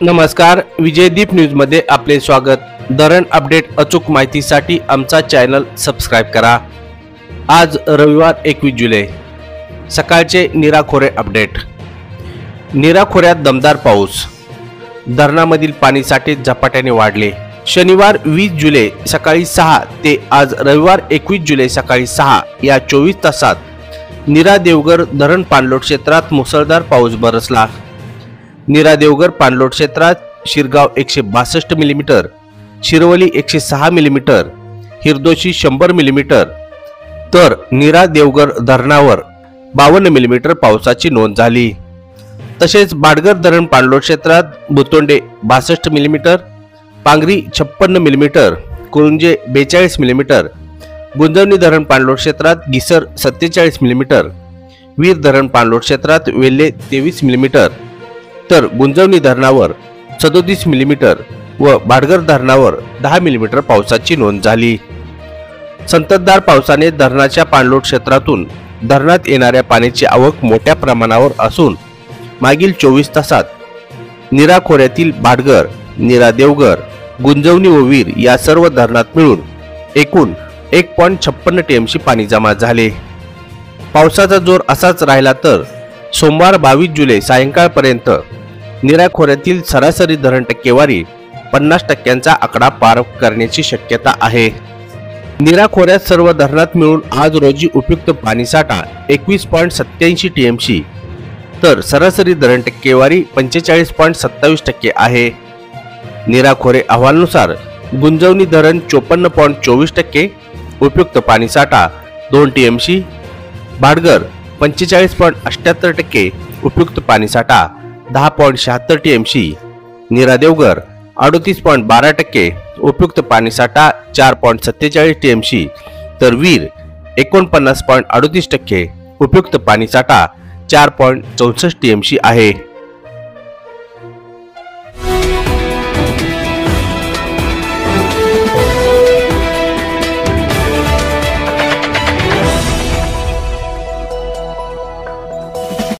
नमस्कार, विजयदीप न्यूज मध्ये आपले स्वागत। धरण अपडेट अचूक माहितीसाठी आमचा चॅनल सबस्क्राइब करा। आज रविवार 21 जुलै सकाळचे नीरा खोरे अपडेट। नीरा खोऱ्यात दमदार पाऊस, धरणामधील पाणीसाठे झपाट्याने वाढले। शनिवार 20 जुलै सकाळी 6 ते आज रविवार 21 जुलै सकाळी 6 या 24 तासात नीरा देवघर धरण पाणलोट क्षेत्रात मुसळधार पाऊस बरसला। नीरा देवघर पाणलोट क्षेत्रात Shirgaon 162 millimetre, Shirwali 106 millimetre, Hirdoshi 100 millimetre तर नीरा देवघर धरणावर 52 मिलीमीटर पावसाची नोंद झाली। तसेच बाडगर धरण पाणलोट क्षेत्रात Butonde 62 millimetre, Pangari 56 millimetre, Kurunje 42 millimetre, Gunjavani धरण पाणलोट क्षेत्रात गिसर 47 मिलीमीटर, वीर धरण पाणलोट क्षेत्रात वेल्हे 23 मिलीमीटर तर गुंजवणी धरणावर 37 मिलीमीटर व बाडगर धरणावर 10 मिलीमीटर पावसाची नोंद झाली। संततधार पावसाने धरणाच्या पाणलोट क्षेत्रातून धरणात येणाऱ्या पाण्याची आवक मोठ्या प्रमाणावर असून मागील 24 तासात नीरा खोऱ्यातील बाडगर, नीरा देवघर, गुंजवणी व वीर या सर्व धरणात मिळून एकूण 1.56 टीएमसी पाणी जमा झाले। पावसाचा जोर असाच राहिला तर सोमवार 22 जुलै सायंकाळपर्यंत नीरा खोऱ्यातील सरासरी धरण टक्केवारी 50% आकडा पार करण्याची शक्यता आहे। नीरा खोऱ्यात सर्व धरणात मिळून आज रोजी उपयुक्त पाणीसाठा 21.87 टीएमसी तर सरासरी धरण टक्केवारी 45.27% आहे। नीरा खोरे अहवालानुसार गुंजवणी धरण 54.24%, उपयुक्त पाणीसाठा 2 टीएमसी, बाडगर 45.78%, उपयुक्त पाणीसाठा 10.76 टीएमसी, नीरा देवघर 38.12%, उपयुक्त पाणीसाठा 4.47 टीएमसी तर वीर 49.38%, उपयुक्त पाणीसाठा 4.64 टीएमसी आहे।